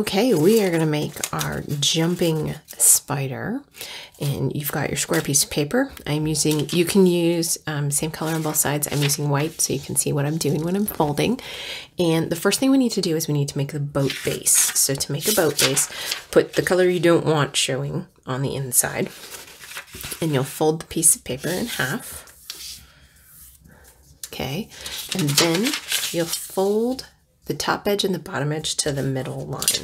Okay, we are going to make our jumping spider, and you've got your square piece of paper. I'm using, you can use same color on both sides. I'm using white so you can see what I'm doing when I'm folding. And the first thing we need to do is we need to make the boat base. So to make a boat base, put the color you don't want showing on the inside, and you'll fold the piece of paper in half. Okay, and then you'll fold the top edge and the bottom edge to the middle line.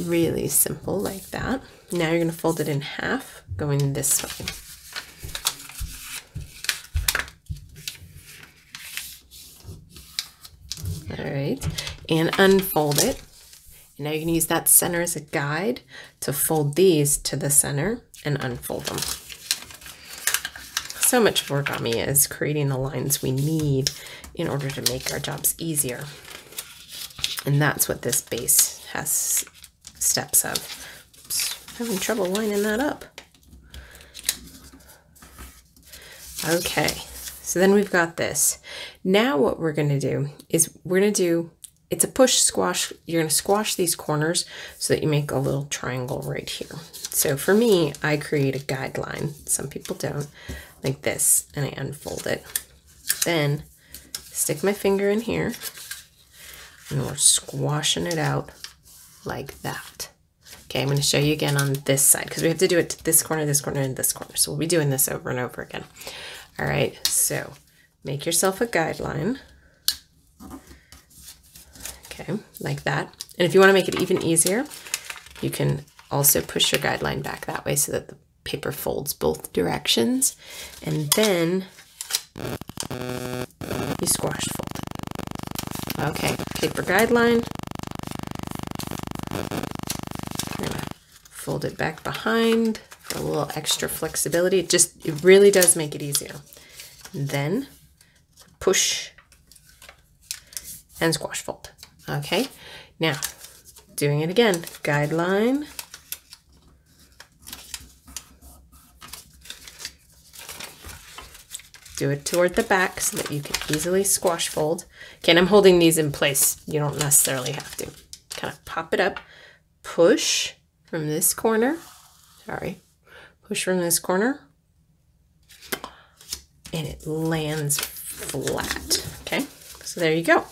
Really simple like that. Now you're going to fold it in half, going this way. All right, and unfold it. And now you can use that center as a guide to fold these to the center and unfold them. So much of origami is creating the lines we need in order to make our jobs easier. And that's what this base has steps of. Oops, having trouble lining that up. Okay, so then we've got this. Now what we're going to do is it's a push squash. You're going to squash these corners so that you make a little triangle right here. So for me, I create a guideline. Some people don't. Like this, and I unfold it. Then stick my finger in here, and we're squashing it out like that. Okay, I'm going to show you again on this side because we have to do it to this corner, and this corner. So we'll be doing this over and over again. All right, so make yourself a guideline. Okay, like that. And if you want to make it even easier, you can also push your guideline back that way so that the paper folds both directions, and then you squash fold it. Okay, paper guideline. I'm gonna fold it back behind for a little extra flexibility. It really does make it easier. And then push and squash fold. Okay, now doing it again, guideline. Do it toward the back so that you can easily squash fold. Okay, and I'm holding these in place. You don't necessarily have to. Kind of pop it up, push from this corner. Push from this corner, and it lands flat. Okay, so there you go.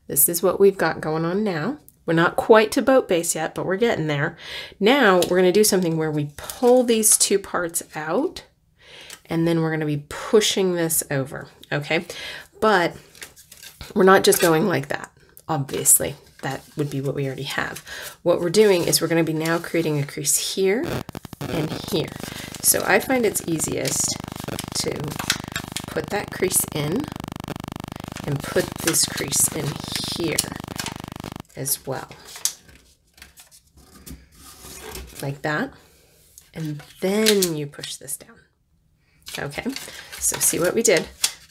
This is what we've got going on now. We're not quite to boat base yet, but we're getting there. Now we're going to do something where we pull these two parts out, and then we're going to be pushing this over, okay? But we're not just going like that, obviously. That would be what we already have. What we're doing is we're going to be now creating a crease here and here. So I find it's easiest to put that crease in and put this crease in here as well. Like that. And then you push this down. Okay, so see what we did.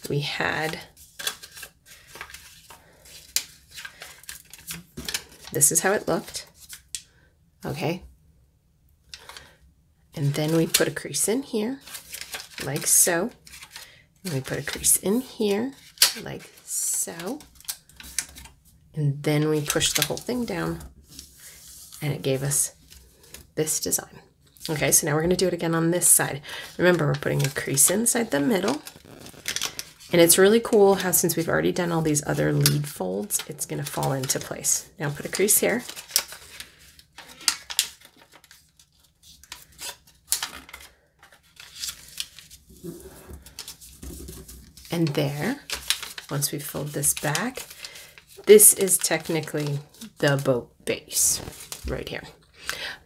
We had, this is how it looked. Okay, and then we put a crease in here, like so. And we put a crease in here, like so. And then we pushed the whole thing down, and it gave us this design. Okay, so now we're going to do it again on this side. Remember, we're putting a crease inside the middle. And it's really cool how, since we've already done all these other lead folds, it's going to fall into place. Now put a crease here. And there, once we fold this back, this is technically the boat base right here.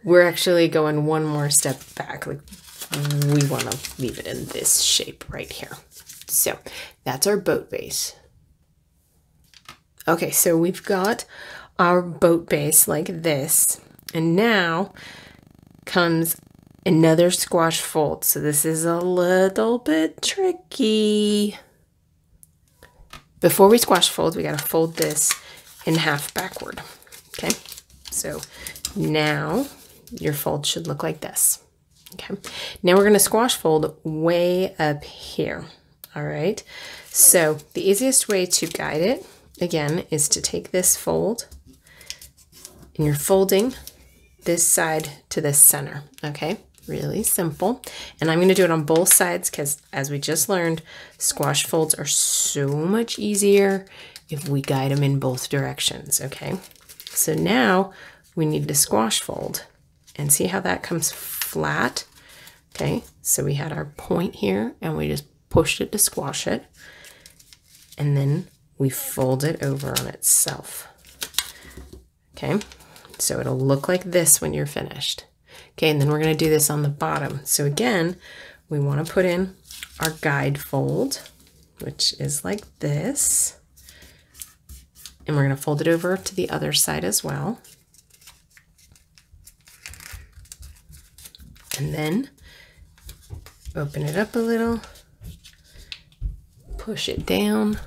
We're actually going one more step back. Like, we want to leave it in this shape right here. So that's our boat base. Okay, so we've got our boat base like this, and now comes another squash fold. So this is a little bit tricky. Before we squash fold, we got to fold this in half backward. Okay, so now your fold should look like this. Okay, now we're going to squash fold way up here. All right. So the easiest way to guide it, again, is to take this fold and you're folding this side to this center, okay? Really simple. And I'm gonna do it on both sides because as we just learned, squash folds are so much easier if we guide them in both directions, okay? So now we need to squash fold and see how that comes flat, okay? So we had our point here and we just pushed it to squash it. And then we fold it over on itself, okay? So it'll look like this when you're finished. Okay, and then we're going to do this on the bottom. So again, we want to put in our guide fold, which is like this. And we're going to fold it over to the other side as well. And then open it up a little, push it down.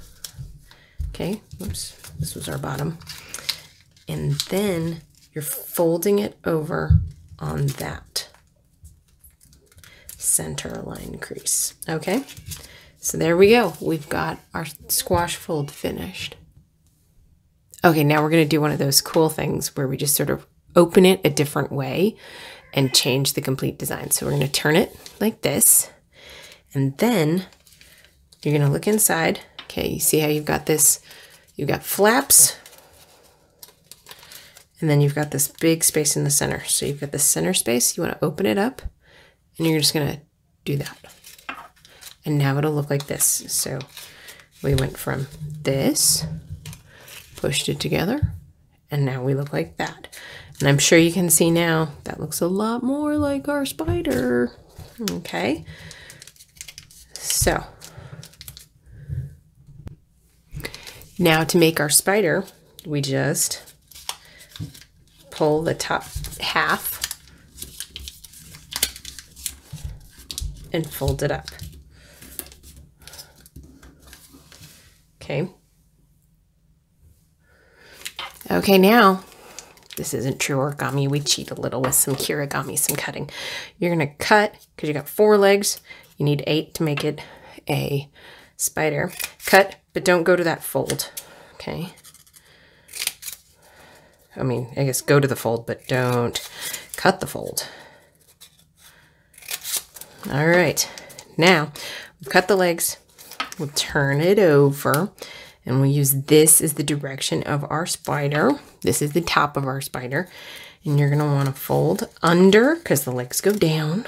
Okay, oops, this was our bottom. And then you're folding it over on that center line crease. Okay, so there we go. We've got our squash fold finished. Okay, now we're going to do one of those cool things where we just sort of open it a different way and change the complete design. So we're going to turn it like this, and then you're going to look inside. Okay, you see how you've got this, you've got flaps, and then you've got this big space in the center. So you've got the center space, you want to open it up, and you're just going to do that. And now it'll look like this. So we went from this, pushed it together, and now we look like that. And I'm sure you can see now that looks a lot more like our spider. Okay, so now to make our spider, we just pull the top half and fold it up. Okay. Okay, now, this isn't true origami. We cheat a little with some kirigami, some cutting. You're going to cut, because you got 4 legs. You need 8 to make it a spider. Cut, but don't go to that fold. Okay. I mean, I guess go to the fold, but don't cut the fold. All right, now we've cut the legs. We'll turn it over and we'll use this as the direction of our spider. This is the top of our spider. And you're gonna wanna fold under because the legs go down.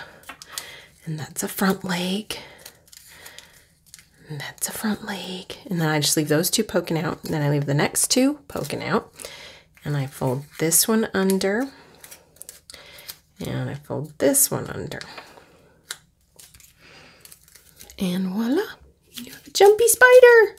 And that's a front leg. And that's a front leg. And then I just leave those 2 poking out. And then I leave the next 2 poking out. And I fold this one under, and I fold this one under. And voila, you have a jumpy spider.